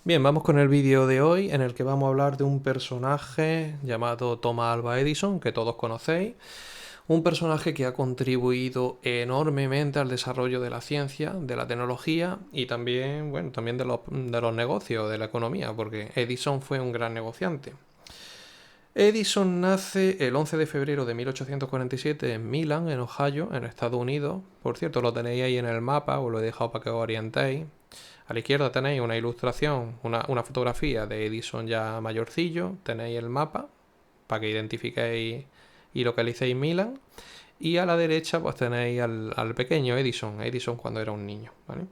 Bien, vamos con el vídeo de hoy en el que vamos a hablar de un personaje llamado Thomas Alva Edison, que todos conocéis. Un personaje que ha contribuido enormemente al desarrollo de la ciencia, de la tecnología y también, bueno, también de los negocios, de la economía, porque Edison fue un gran negociante. Edison nace el 11 de febrero de 1847 en Milán, en Ohio, en Estados Unidos. Por cierto, lo tenéis ahí en el mapa, os lo he dejado para que os orientéis. A la izquierda tenéis una ilustración, una fotografía de Edison ya mayorcillo. Tenéis el mapa para que identifiquéis y localicéis Milán. Y a la derecha pues tenéis al pequeño Edison cuando era un niño, ¿vale?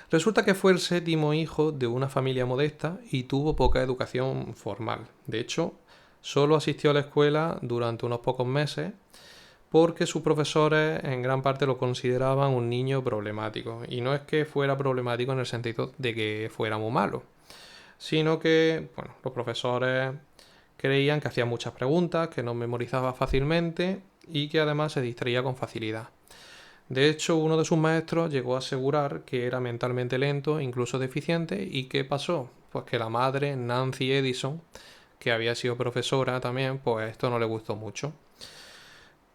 Resulta que fue el séptimo hijo de una familia modesta y tuvo poca educación formal. De hecho, solo asistió a la escuela durante unos pocos meses porque sus profesores en gran parte lo consideraban un niño problemático. Y no es que fuera problemático en el sentido de que fuera muy malo, sino que, bueno, los profesores creían que hacía muchas preguntas, que no memorizaba fácilmente y que además se distraía con facilidad. De hecho, uno de sus maestros llegó a asegurar que era mentalmente lento, incluso deficiente. ¿Y qué pasó? Pues que la madre, Nancy Edison, que había sido profesora también, pues esto no le gustó mucho.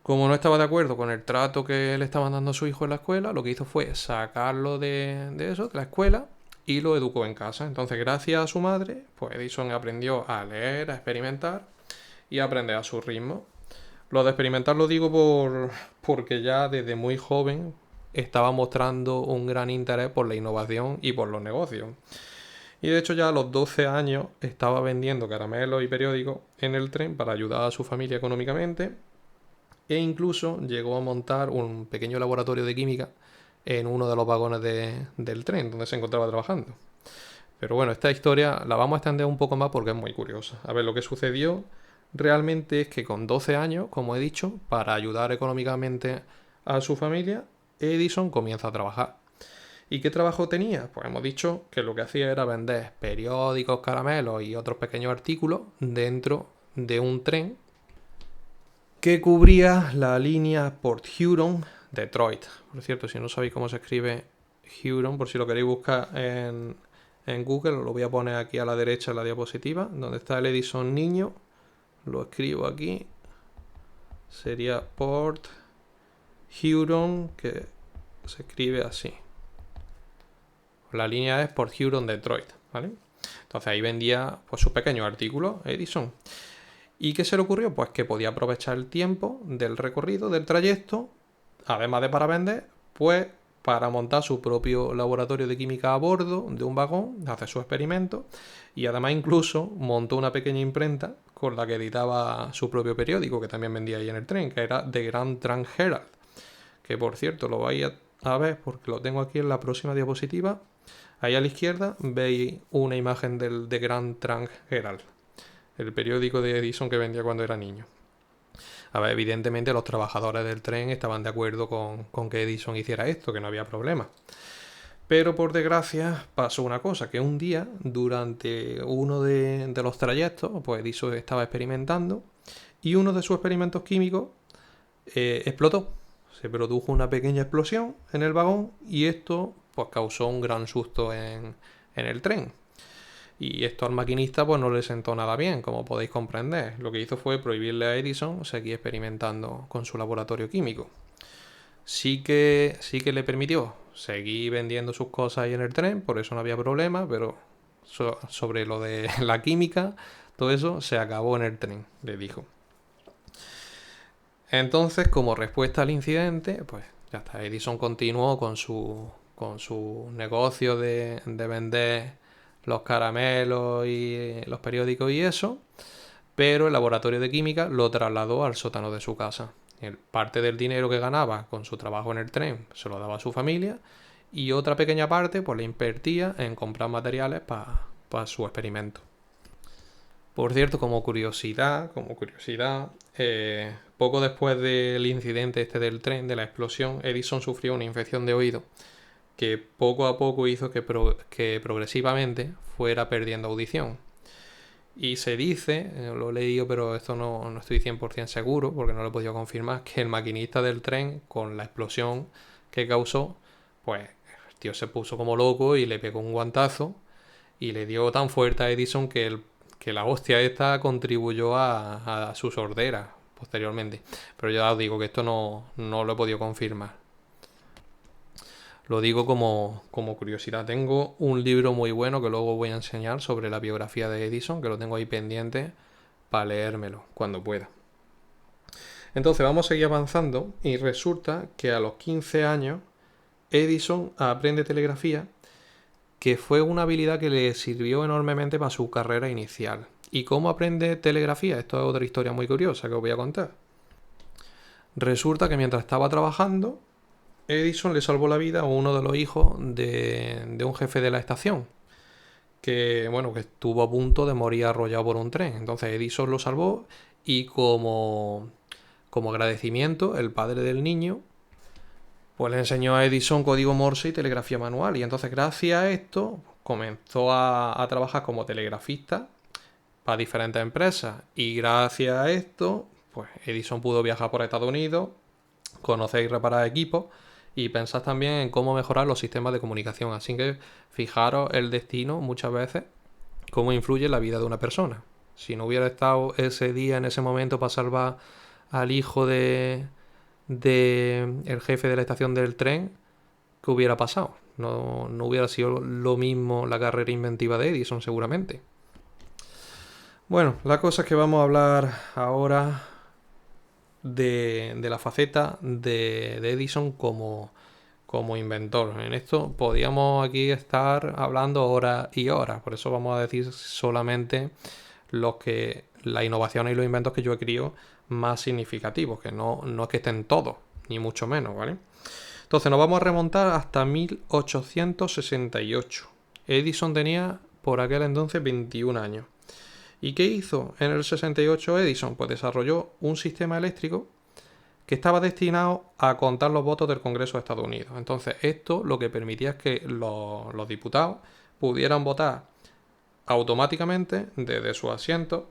Como no estaba de acuerdo con el trato que le estaban dando a su hijo en la escuela, lo que hizo fue sacarlo de eso, de la escuela, y lo educó en casa. Entonces, gracias a su madre, pues Edison aprendió a leer, a experimentar y a aprender a su ritmo. Lo de experimentar lo digo porque ya desde muy joven estaba mostrando un gran interés por la innovación y por los negocios. Y de hecho ya a los 12 años estaba vendiendo caramelos y periódicos en el tren para ayudar a su familia económicamente e incluso llegó a montar un pequeño laboratorio de química en uno de los vagones del tren donde se encontraba trabajando. Pero bueno, esta historia la vamos a extender un poco más porque es muy curiosa. A ver, lo que sucedió realmente es que con 12 años, como he dicho, para ayudar económicamente a su familia, Edison comienza a trabajar. ¿Y qué trabajo tenía? Pues hemos dicho que lo que hacía era vender periódicos, caramelos y otros pequeños artículos dentro de un tren que cubría la línea Port Huron-Detroit. Por cierto, si no sabéis cómo se escribe Huron, por si lo queréis buscar en Google, lo voy a poner aquí a la derecha en la diapositiva, donde está el Edison niño. Lo escribo aquí. Sería Port Huron, que se escribe así. La línea es Port Huron-Detroit, ¿vale? Entonces ahí vendía pues, sus pequeños artículos Edison. ¿Y qué se le ocurrió? Pues que podía aprovechar el tiempo del recorrido, del trayecto, además de para vender, pues para montar su propio laboratorio de química a bordo de un vagón, hacer sus experimentos y además incluso montó una pequeña imprenta con la que editaba su propio periódico que también vendía ahí en el tren, que era The Grand Trunk Herald, que por cierto lo vais a ver porque lo tengo aquí en la próxima diapositiva. Ahí a la izquierda veis una imagen del The Grand Trunk Herald, el periódico de Edison que vendía cuando era niño. A ver, evidentemente los trabajadores del tren estaban de acuerdo con que Edison hiciera esto, que no había problema. Pero por desgracia pasó una cosa, que un día, durante uno de los trayectos, pues Edison estaba experimentando y uno de sus experimentos químicos explotó. Se produjo una pequeña explosión en el vagón y esto pues causó un gran susto en el tren. Y esto al maquinista pues no le sentó nada bien, como podéis comprender. Lo que hizo fue prohibirle a Edison seguir experimentando con su laboratorio químico. Sí que le permitió seguir vendiendo sus cosas ahí en el tren, por eso no había problema, pero sobre lo de la química, todo eso se acabó en el tren, le dijo. Entonces, como respuesta al incidente, pues ya está, Edison continuó con su negocio de vender los caramelos y los periódicos y eso, pero el laboratorio de química lo trasladó al sótano de su casa. Parte del dinero que ganaba con su trabajo en el tren se lo daba a su familia y otra pequeña parte pues le invertía en comprar materiales para su experimento. Por cierto, como curiosidad, poco después del incidente este del tren, de la explosión, Edison sufrió una infección de oído que poco a poco hizo que progresivamente fuera perdiendo audición. Y se dice, lo he leído, pero esto no estoy 100% seguro porque no lo he podido confirmar, que el maquinista del tren, con la explosión que causó, pues el tío se puso como loco y le pegó un guantazo Y le dio tan fuerte a Edison que la hostia esta contribuyó a su sordera posteriormente. Pero ya os digo que esto no lo he podido confirmar. Lo digo como curiosidad. Tengo un libro muy bueno que luego voy a enseñar sobre la biografía de Edison, que lo tengo ahí pendiente para leérmelo cuando pueda. Entonces vamos a seguir avanzando y resulta que a los 15 años Edison aprende telegrafía, que fue una habilidad que le sirvió enormemente para su carrera inicial. ¿Y cómo aprende telegrafía? Esto es otra historia muy curiosa que os voy a contar. Resulta que mientras estaba trabajando, Edison le salvó la vida a uno de los hijos de un jefe de la estación, que bueno, que estuvo a punto de morir arrollado por un tren. Entonces Edison lo salvó y como agradecimiento, el padre del niño pues le enseñó a Edison código Morse y telegrafía manual. Y entonces gracias a esto comenzó a trabajar como telegrafista para diferentes empresas. Y gracias a esto, pues Edison pudo viajar por Estados Unidos, conocer y reparar equipos y pensar también en cómo mejorar los sistemas de comunicación. Así que fijaros el destino muchas veces, cómo influye en la vida de una persona. Si no hubiera estado ese día, en ese momento, para salvar al hijo de el jefe de la estación del tren, ¿qué hubiera pasado? No hubiera sido lo mismo la carrera inventiva de Edison, seguramente. Bueno, la cosa es que vamos a hablar ahora de la faceta de Edison como inventor. En esto podríamos aquí estar hablando horas y horas, por eso vamos a decir solamente las innovaciones y los inventos que yo he querido más significativos, que no es que estén todos, ni mucho menos, ¿vale? Entonces nos vamos a remontar hasta 1868. Edison tenía por aquel entonces 21 años. ¿Y qué hizo en el 68 Edison? Pues desarrolló un sistema eléctrico que estaba destinado a contar los votos del Congreso de Estados Unidos. Entonces esto lo que permitía es que los diputados pudieran votar automáticamente desde su asiento.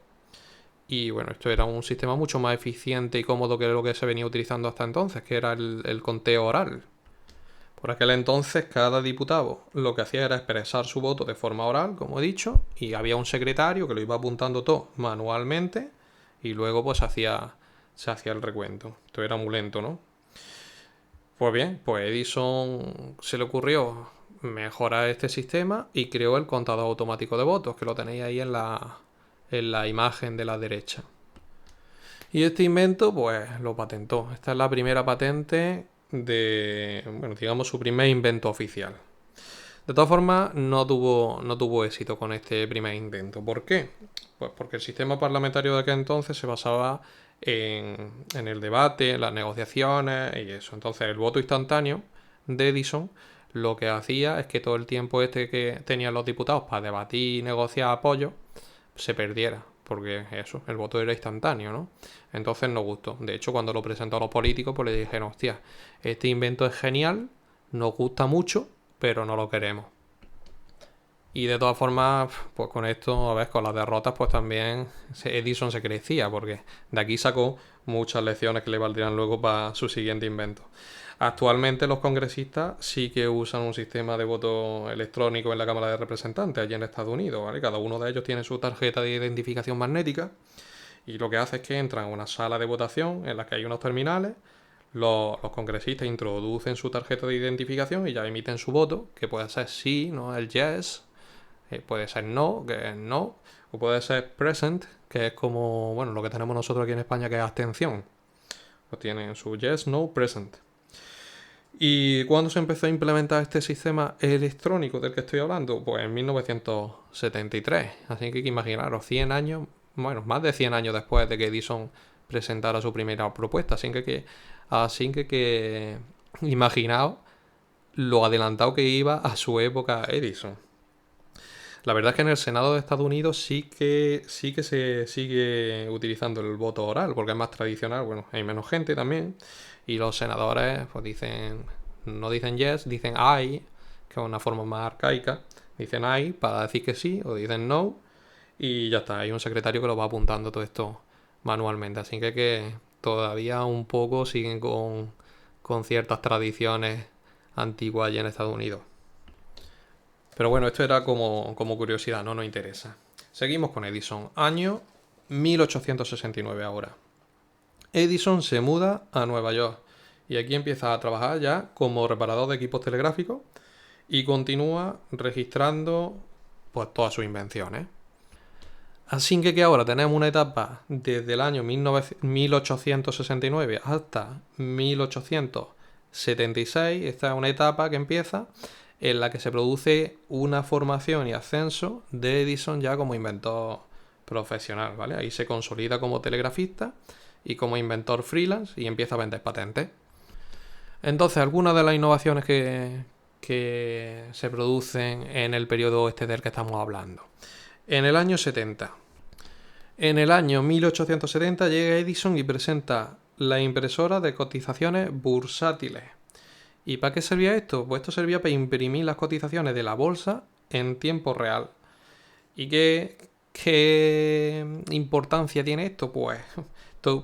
Y bueno, esto era un sistema mucho más eficiente y cómodo que lo que se venía utilizando hasta entonces, que era el conteo oral. Por aquel entonces cada diputado lo que hacía era expresar su voto de forma oral, como he dicho, y había un secretario que lo iba apuntando todo manualmente y luego pues se hacía el recuento. Esto era muy lento, ¿no? Pues bien, pues Edison se le ocurrió mejorar este sistema y creó el contador automático de votos, que lo tenéis ahí en la imagen de la derecha. Y este invento pues lo patentó. Esta es la primera patente bueno, digamos su primer invento oficial. De todas formas, no tuvo éxito con este primer intento. ¿Por qué? Pues porque el sistema parlamentario de aquel entonces se basaba en el debate, en las negociaciones y eso. Entonces el voto instantáneo de Edison lo que hacía es que todo el tiempo que tenían los diputados para debatir y negociar apoyo se perdiera, porque eso, el voto era instantáneo, ¿no? Entonces no gustó. De hecho, cuando lo presentó a los políticos, pues le dijeron, hostia, este invento es genial, nos gusta mucho, pero no lo queremos. Y de todas formas, pues con esto, a ver, con las derrotas, pues también Edison se crecía, porque de aquí sacó muchas lecciones que le valdrían luego para su siguiente invento. Actualmente los congresistas sí que usan un sistema de voto electrónico en la Cámara de Representantes, allí en Estados Unidos, ¿vale? Cada uno de ellos tiene su tarjeta de identificación magnética y lo que hace es que entran a una sala de votación en la que hay unos terminales, los congresistas introducen su tarjeta de identificación y ya emiten su voto, que puede ser sí, no, el yes, puede ser no, que es no, o puede ser present, que es como, bueno, lo que tenemos nosotros aquí en España, que es abstención. Pues tienen su yes, no, present. ¿Y cuándo se empezó a implementar este sistema electrónico del que estoy hablando? Pues en 1973. Así que imaginaros, 100 años, bueno, más de 100 años después de que Edison presentara su primera propuesta. Así que imaginaos lo adelantado que iba a su época Edison. La verdad es que en el Senado de Estados Unidos sí que se sigue utilizando el voto oral, porque es más tradicional, bueno, hay menos gente también, y los senadores pues no dicen yes, dicen I, que es una forma más arcaica, dicen I para decir que sí, o dicen no, y ya está, hay un secretario que lo va apuntando todo esto manualmente, así que todavía un poco siguen con ciertas tradiciones antiguas allí en Estados Unidos. Pero bueno, esto era como curiosidad, no nos interesa. Seguimos con Edison. Año 1869 ahora. Edison se muda a Nueva York y aquí empieza a trabajar ya como reparador de equipos telegráficos y continúa registrando pues todas sus invenciones. Así que ahora tenemos una etapa desde el año 1869 hasta 1876. Esta es una etapa que empieza en la que se produce una formación y ascenso de Edison ya como inventor profesional, ¿vale? Ahí se consolida como telegrafista y como inventor freelance y empieza a vender patentes. Entonces, algunas de las innovaciones que se producen en el periodo este del que estamos hablando. En el año 70. En el año 1870 llega Edison y presenta la impresora de cotizaciones bursátiles. ¿Y para qué servía esto? Pues esto servía para imprimir las cotizaciones de la bolsa en tiempo real. ¿Y qué importancia tiene esto? Pues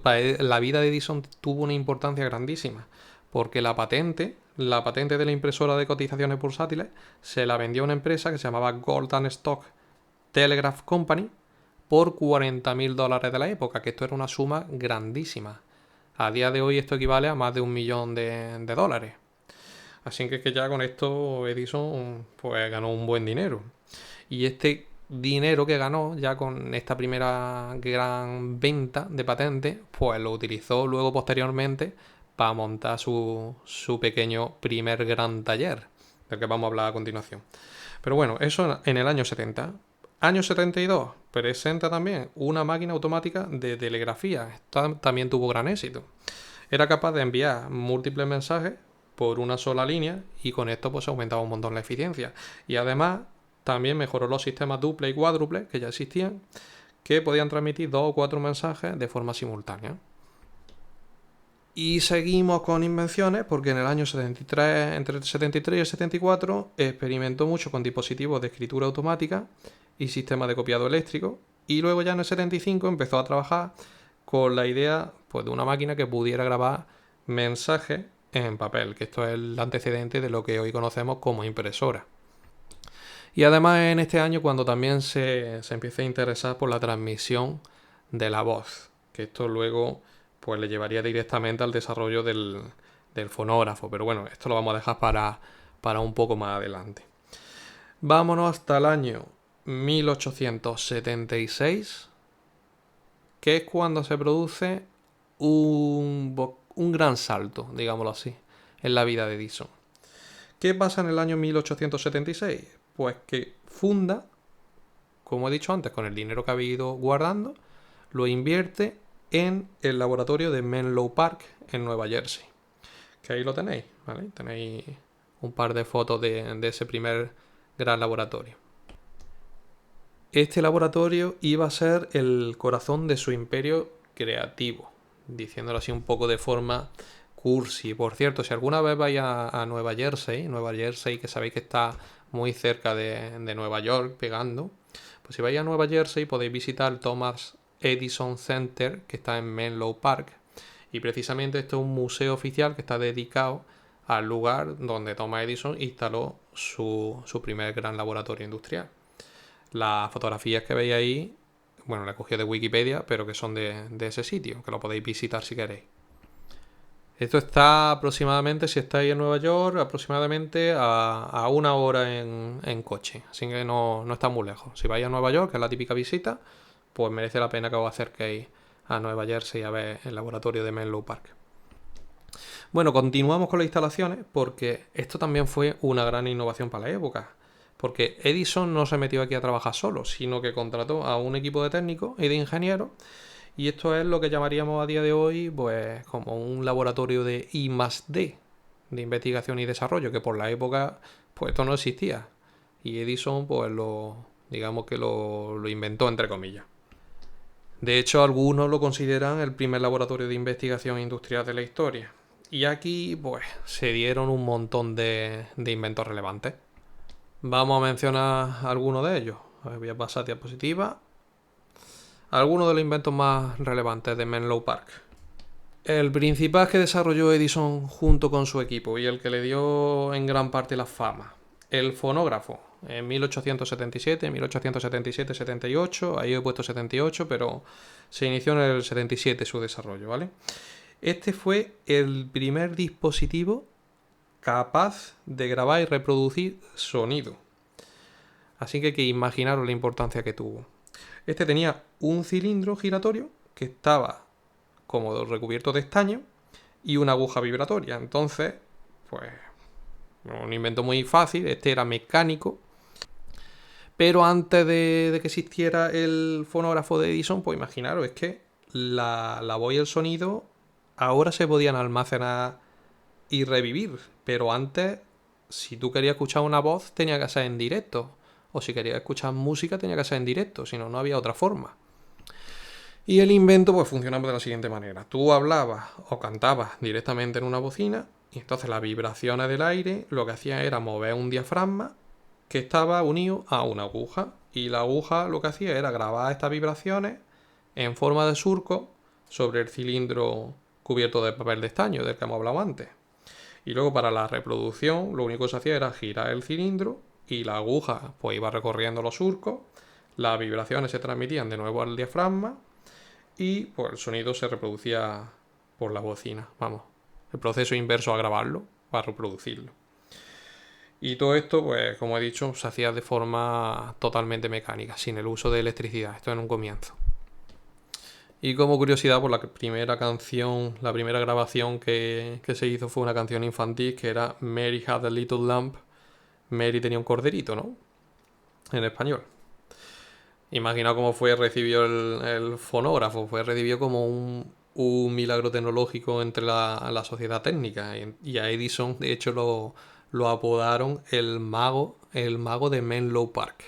para la vida de Edison tuvo una importancia grandísima, porque la patente de la impresora de cotizaciones bursátiles se la vendió a una empresa que se llamaba Golden Stock Telegraph Company por $40.000 de la época, que esto era una suma grandísima. A día de hoy esto equivale a más de $1 millón de dólares. Así que ya con esto Edison pues ganó un buen dinero. Y este dinero que ganó ya con esta primera gran venta de patentes, pues lo utilizó luego posteriormente para montar su pequeño primer gran taller, del que vamos a hablar a continuación. Pero bueno, eso en el año 70. Año 72, presenta también una máquina automática de telegrafía. Esta también tuvo gran éxito. Era capaz de enviar múltiples mensajes por una sola línea y con esto pues aumentaba un montón la eficiencia. Y además también mejoró los sistemas duple y cuádruple que ya existían, que podían transmitir 2 o 4 mensajes de forma simultánea. Y seguimos con invenciones porque en el año 73, entre el 73 y el 74, experimentó mucho con dispositivos de escritura automática y sistemas de copiado eléctrico. Y luego ya en el 75 empezó a trabajar con la idea pues, de una máquina que pudiera grabar mensajes en papel, que esto es el antecedente de lo que hoy conocemos como impresora. Y además en este año cuando también se empieza a interesar por la transmisión de la voz, que esto luego pues le llevaría directamente al desarrollo del fonógrafo, pero bueno, esto lo vamos a dejar para un poco más adelante. Vámonos hasta el año 1876, que es cuando se produce un gran salto, digámoslo así, en la vida de Edison. ¿Qué pasa en el año 1876? Pues que funda, como he dicho antes, con el dinero que había ido guardando, lo invierte en el laboratorio de Menlo Park en Nueva Jersey. Que ahí lo tenéis, ¿vale? Tenéis un par de fotos de ese primer gran laboratorio. Este laboratorio iba a ser el corazón de su imperio creativo, diciéndolo así un poco de forma cursi. Por cierto, si alguna vez vais a Nueva Jersey, que sabéis que está muy cerca de Nueva York, pegando, pues si vais a Nueva Jersey podéis visitar el Thomas Edison Center, que está en Menlo Park, y precisamente esto es un museo oficial que está dedicado al lugar donde Thomas Edison instaló su primer gran laboratorio industrial. Las fotografías que veis ahí, bueno, las cogí de Wikipedia, pero que son de ese sitio, que lo podéis visitar si queréis. Esto está aproximadamente, si estáis en Nueva York, aproximadamente a 1 hora en coche. Así que no está muy lejos. Si vais a Nueva York, que es la típica visita, pues merece la pena que os acerquéis a Nueva Jersey a ver el laboratorio de Menlo Park. Bueno, continuamos con las instalaciones porque esto también fue una gran innovación para la época. Porque Edison no se metió aquí a trabajar solo, sino que contrató a un equipo de técnicos y de ingenieros. Y esto es lo que llamaríamos a día de hoy pues como un laboratorio de I+D, de investigación y desarrollo, que por la época pues esto no existía. Y Edison pues digamos que lo inventó entre comillas. De hecho, algunos lo consideran el primer laboratorio de investigación industrial de la historia. Y aquí pues se dieron un montón de inventos relevantes. Vamos a mencionar algunos de ellos. Voy a pasar diapositiva. Algunos de los inventos más relevantes de Menlo Park. El principal que desarrolló Edison junto con su equipo y el que le dio en gran parte la fama El fonógrafo, en 1877, 78, ahí he puesto 78, pero se inició en el 77 su desarrollo, ¿vale? Este fue el primer dispositivo capaz de grabar y reproducir sonido. Así que hay que imaginaros la importancia que tuvo. Este tenía un cilindro giratorio que estaba como recubierto de estaño y una aguja vibratoria. Entonces, pues, un invento muy fácil. Este era mecánico. Pero antes de que existiera el fonógrafo de Edison, pues imaginaros, es que la voz y el sonido ahora se podían almacenar y revivir. Pero antes, si tú querías escuchar una voz, tenía que ser en directo. O si querías escuchar música, tenía que ser en directo. Si no, no había otra forma. Y el invento pues funcionaba de la siguiente manera. Tú hablabas o cantabas directamente en una bocina y entonces las vibraciones del aire lo que hacía era mover un diafragma que estaba unido a una aguja. Y la aguja lo que hacía era grabar estas vibraciones en forma de surco sobre el cilindro cubierto de papel de estaño del que hemos hablado antes. Y luego para la reproducción lo único que se hacía era girar el cilindro y la aguja pues iba recorriendo los surcos, las vibraciones se transmitían de nuevo al diafragma y pues el sonido se reproducía por la bocina. Vamos, el proceso inverso a grabarlo para reproducirlo. Y todo esto, pues como he dicho, se hacía de forma totalmente mecánica, sin el uso de electricidad. Esto en un comienzo. Y como curiosidad, pues la primera canción, la primera grabación que se hizo fue una canción infantil que era Mary Had a Little Lamb. Mary tenía un corderito, ¿no? En español. Imagina cómo fue recibió el fonógrafo. Fue recibido como un milagro tecnológico entre la sociedad técnica. Y a Edison, de hecho, lo apodaron el mago de Menlo Park.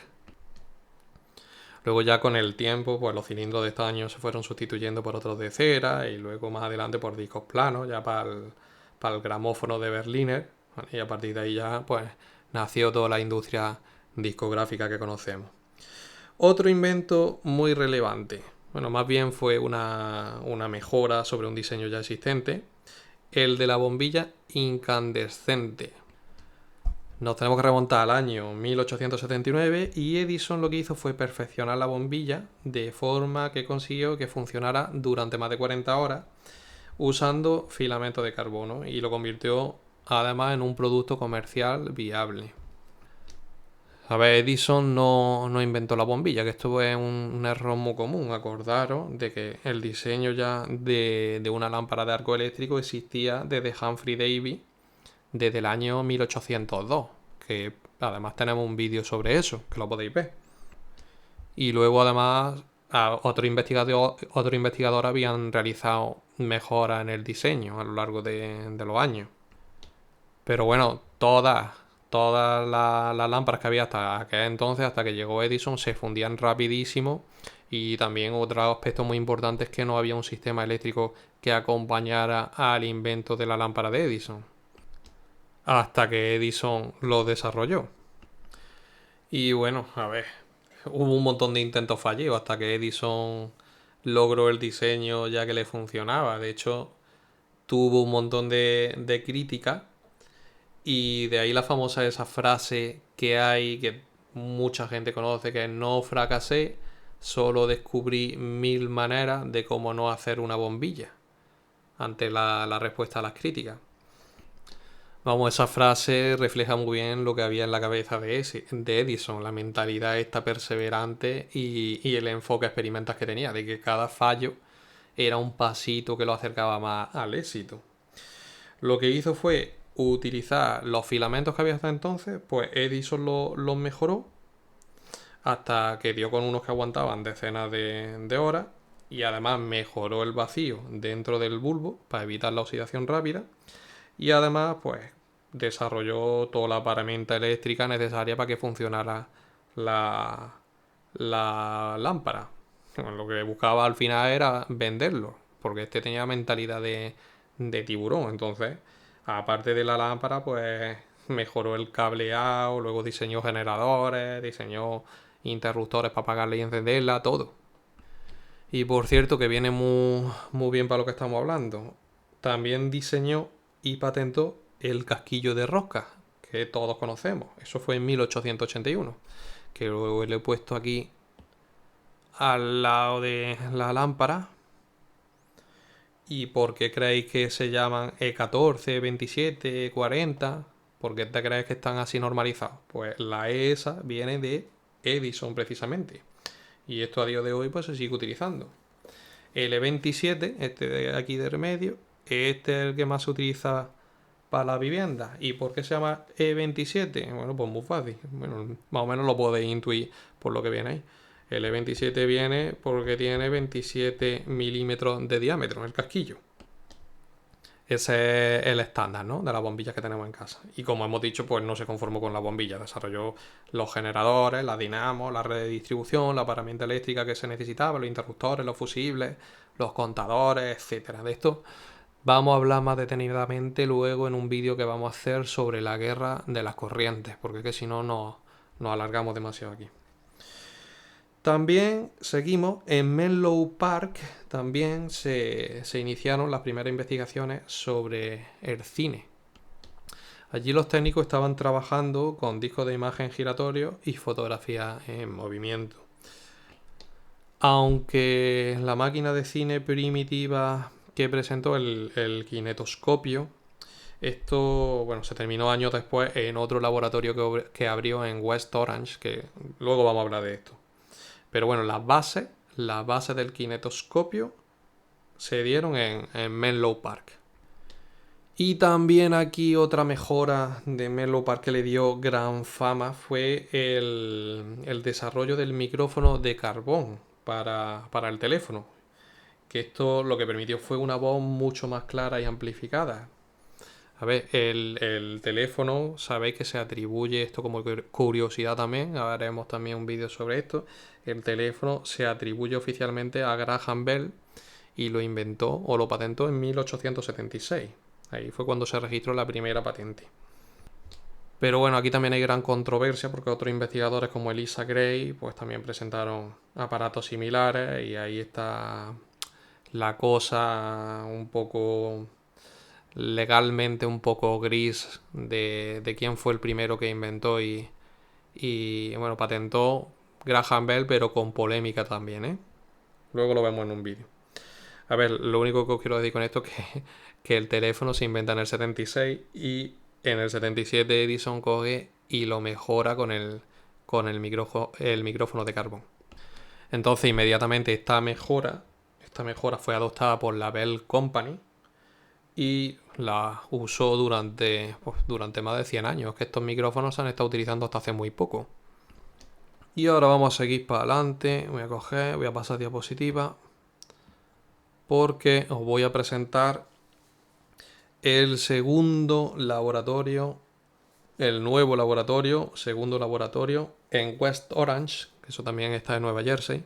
Luego ya con el tiempo, pues los cilindros de estaño se fueron sustituyendo por otros de cera y luego más adelante por discos planos, ya para el gramófono de Berliner. Y a partir de ahí ya pues nació toda la industria discográfica que conocemos. Otro invento muy relevante, bueno, más bien fue una mejora sobre un diseño ya existente, el de la bombilla incandescente. Nos tenemos que remontar al año 1879 y Edison lo que hizo fue perfeccionar la bombilla de forma que consiguió que funcionara durante más de 40 horas usando filamento de carbono y lo convirtió además en un producto comercial viable. A ver, Edison no inventó la bombilla, que esto es un error muy común. Acordaros de que el diseño ya de una lámpara de arco eléctrico existía desde Humphrey Davy desde el año 1802, que además tenemos un vídeo sobre eso, que lo podéis ver. Y luego además otro investigador habían realizado mejoras en el diseño a lo largo de los años. Pero bueno, todas las lámparas que había hasta aquel entonces, hasta que llegó Edison, se fundían rapidísimo. Y también otro aspecto muy importante es que no había un sistema eléctrico que acompañara al invento de la lámpara de Edison. Hasta que Edison lo desarrolló. Y bueno, a ver, hubo un montón de intentos fallidos hasta que Edison logró el diseño ya que le funcionaba. De hecho, tuvo un montón de críticas. Y de ahí la famosa esa frase que hay, que mucha gente conoce, que es no fracasé, solo descubrí 1000 maneras de cómo no hacer una bombilla, ante la respuesta a las críticas. Vamos, esa frase refleja muy bien lo que había en la cabeza de Edison, la mentalidad esta perseverante y el enfoque experimental que tenía, de que cada fallo era un pasito que lo acercaba más al éxito. Lo que hizo fue utilizar los filamentos que había hasta entonces, pues Edison los mejoró hasta que dio con unos que aguantaban decenas de horas y además mejoró el vacío dentro del bulbo para evitar la oxidación rápida y además pues desarrolló toda la paramenta eléctrica necesaria para que funcionara la lámpara. Lo que buscaba al final era venderlo, porque este tenía mentalidad de tiburón. Entonces, aparte de la lámpara, pues mejoró el cableado, luego diseñó generadores, diseñó interruptores para apagarla y encenderla, todo. Y por cierto, que viene muy bien para lo que estamos hablando, también diseñó y patentó el casquillo de rosca, que todos conocemos. Eso fue en 1881, que luego le he puesto aquí al lado de la lámpara. ¿Y por qué creéis que se llaman E14, E27, E40? ¿Por qué te crees que están así normalizados? Pues la E esa viene de Edison precisamente. Y esto a día de hoy pues se sigue utilizando. El E27, este de aquí de remedio, este es el que más se utiliza para la vivienda. ¿Y por qué se llama E27? Bueno, pues muy fácil. Bueno, más o menos lo podéis intuir por lo que viene ahí. El E27 viene porque tiene 27 milímetros de diámetro en el casquillo. Ese es el estándar, ¿no?, de las bombillas que tenemos en casa. Y como hemos dicho, pues no se conformó con las bombillas. Desarrolló los generadores, la dinamo, la red de distribución, la paramienta eléctrica que se necesitaba, los interruptores, los fusibles, los contadores, etcétera. De esto vamos a hablar más detenidamente luego en un vídeo que vamos a hacer sobre la guerra de las corrientes, porque es que si no nos alargamos demasiado aquí. También seguimos en Menlo Park, también se iniciaron las primeras investigaciones sobre el cine. Allí los técnicos estaban trabajando con discos de imagen giratorios y fotografía en movimiento. Aunque la máquina de cine primitiva que presentó el kinetoscopio, esto, bueno, se terminó años después en otro laboratorio que abrió en West Orange, que luego vamos a hablar de esto. Pero bueno, las bases del kinetoscopio se dieron en Menlo Park. Y también aquí otra mejora de Menlo Park que le dio gran fama fue el desarrollo del micrófono de carbón para el teléfono. Que esto lo que permitió fue una voz mucho más clara y amplificada. A ver, el teléfono, sabéis que se atribuye, esto como curiosidad también, haremos también un vídeo sobre esto, el teléfono se atribuye oficialmente a Graham Bell y lo inventó o lo patentó en 1876. Ahí fue cuando se registró la primera patente. Pero bueno, aquí también hay gran controversia porque otros investigadores como Elisa Gray pues también presentaron aparatos similares y ahí está la cosa un poco legalmente un poco gris de quién fue el primero que inventó y bueno, patentó Graham Bell, pero con polémica también, ¿eh? Luego lo vemos en un vídeo. A ver, lo único que os quiero decir con esto es que el teléfono se inventa en el 76 y en el 77 Edison coge y lo mejora con el micrófono de carbón. Entonces inmediatamente esta mejora fue adoptada por la Bell Company y la usó durante más de 100 años, que estos micrófonos se han estado utilizando hasta hace muy poco. Y ahora vamos a seguir para adelante. Voy a pasar diapositiva porque os voy a presentar el segundo laboratorio, el nuevo laboratorio, segundo laboratorio en West Orange, que eso también está en Nueva Jersey,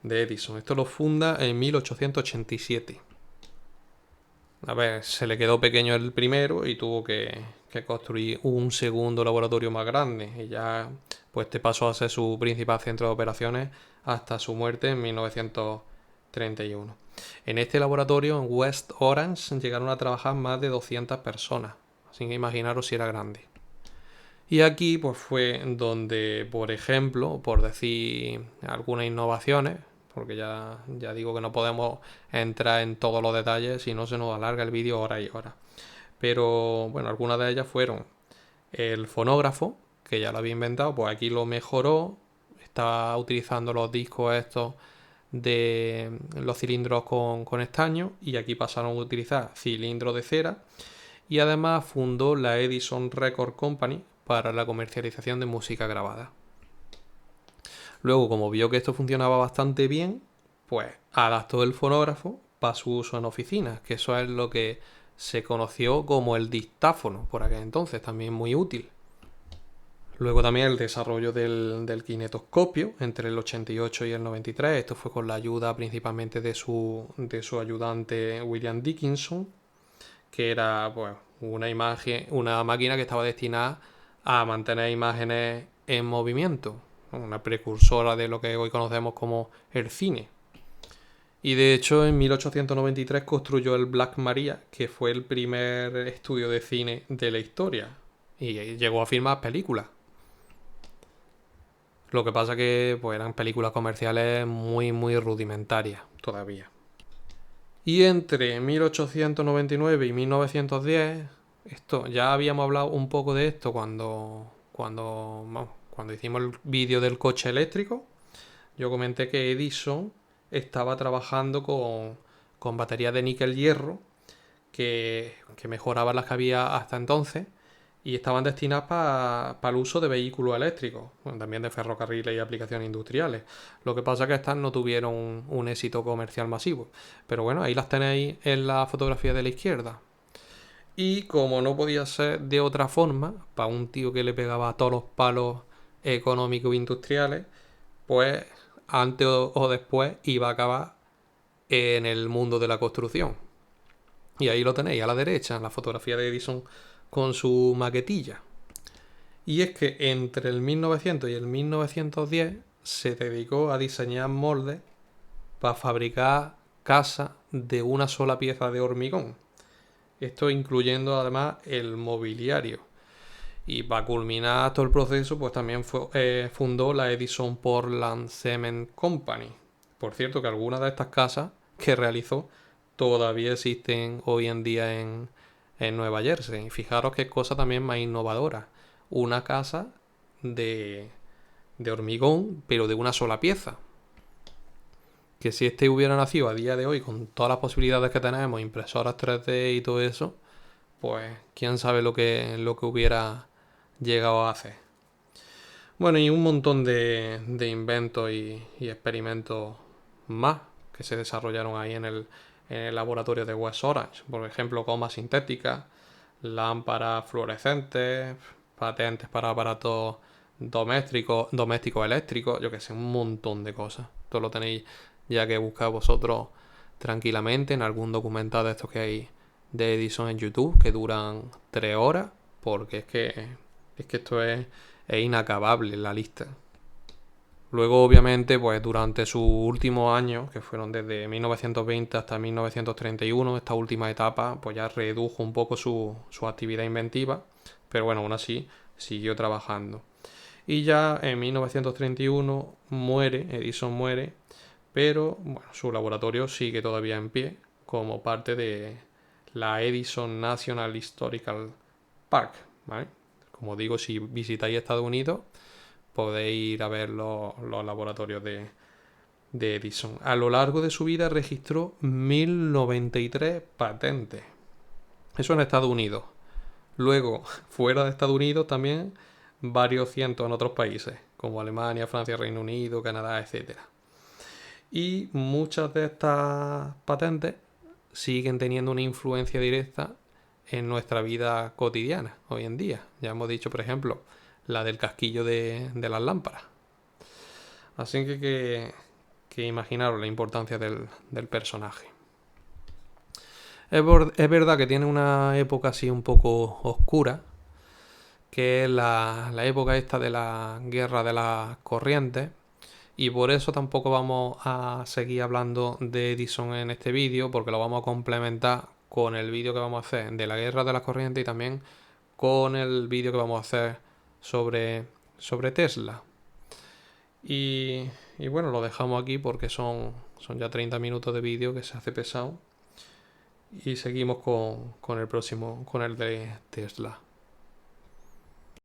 de Edison. Esto lo funda en 1887. A ver, se le quedó pequeño el primero y tuvo que construir un segundo laboratorio más grande. Y ya pues este pasó a ser su principal centro de operaciones hasta su muerte en 1931. En este laboratorio, en West Orange, llegaron a trabajar más de 200 personas. Así que imaginaros si era grande. Y aquí pues fue donde, por ejemplo, por decir algunas innovaciones, porque ya digo que no podemos entrar en todos los detalles, si no se nos alarga el vídeo horas y horas. Pero bueno, algunas de ellas fueron el fonógrafo, que ya lo había inventado, pues aquí lo mejoró, estaba utilizando los discos estos de los cilindros con estaño y aquí pasaron a utilizar cilindros de cera y además fundó la Edison Record Company para la comercialización de música grabada. Luego, como vio que esto funcionaba bastante bien, pues adaptó el fonógrafo para su uso en oficinas, que eso es lo que se conoció como el dictáfono por aquel entonces, también muy útil. Luego también el desarrollo del kinetoscopio entre el 88 y el 93, esto fue con la ayuda principalmente de su ayudante William Dickinson, que era pues, una máquina que estaba destinada a mantener imágenes en movimiento, una precursora de lo que hoy conocemos como el cine. Y de hecho en 1893 construyó el Black Maria, que fue el primer estudio de cine de la historia. Y llegó a filmar películas. Lo que pasa que pues eran películas comerciales muy, muy rudimentarias todavía. Y entre 1899 y 1910, esto ya habíamos hablado un poco de esto cuando hicimos el vídeo del coche eléctrico. Yo comenté que Edison estaba trabajando con baterías de níquel-hierro que mejoraban las que había hasta entonces y estaban destinadas para el uso de vehículos eléctricos, bueno, también de ferrocarriles y aplicaciones industriales. Lo que pasa es que estas no tuvieron un éxito comercial masivo. Pero bueno, ahí las tenéis en la fotografía de la izquierda. Y como no podía ser de otra forma, para un tío que le pegaba a todos los palos económicos e industriales, pues antes o después iba a acabar en el mundo de la construcción. Y ahí lo tenéis a la derecha, la fotografía de Edison con su maquetilla. Y es que entre el 1900 y el 1910 se dedicó a diseñar moldes para fabricar casas de una sola pieza de hormigón. Esto incluyendo además el mobiliario. Y para culminar todo el proceso, pues también fundó la Edison Portland Cement Company. Por cierto, que algunas de estas casas que realizó todavía existen hoy en día en Nueva Jersey. Y fijaros qué cosa también más innovadora. Una casa de hormigón, pero de una sola pieza. Que si este hubiera nacido a día de hoy con todas las posibilidades que tenemos, impresoras 3D y todo eso, pues quién sabe lo que hubiera llegado a hacer. Bueno, y un montón de inventos y experimentos más que se desarrollaron ahí en el laboratorio de West Orange. Por ejemplo, gomas sintéticas, lámparas fluorescentes, patentes para aparatos domésticos eléctricos, yo que sé, un montón de cosas. Esto lo tenéis ya que buscar vosotros tranquilamente en algún documental de estos que hay de Edison en YouTube, que duran 3 horas, porque es que esto es inacabable la lista. Luego, obviamente, pues durante sus últimos años, que fueron desde 1920 hasta 1931, esta última etapa, pues ya redujo un poco su actividad inventiva, pero bueno, aún así siguió trabajando. Y ya en 1931 Edison muere, pero bueno, su laboratorio sigue todavía en pie como parte de la Edison National Historical Park, ¿vale? Como digo, si visitáis Estados Unidos, podéis ir a ver los laboratorios de Edison. A lo largo de su vida registró 1093 patentes. Eso en Estados Unidos. Luego, fuera de Estados Unidos también varios cientos en otros países, como Alemania, Francia, Reino Unido, Canadá, etc. Y muchas de estas patentes siguen teniendo una influencia directa en nuestra vida cotidiana hoy en día. Ya hemos dicho, por ejemplo, la del casquillo de las lámparas. Así que imaginaros la importancia del personaje. Es verdad que tiene una época así un poco oscura, que es la época esta de la guerra de las corrientes, y por eso tampoco vamos a seguir hablando de Edison en este vídeo, porque lo vamos a complementar con el vídeo que vamos a hacer de la guerra de las corrientes y también con el vídeo que vamos a hacer sobre Tesla. Y bueno, lo dejamos aquí porque son ya 30 minutos de vídeo que se hace pesado. Y seguimos con el próximo, con el de Tesla.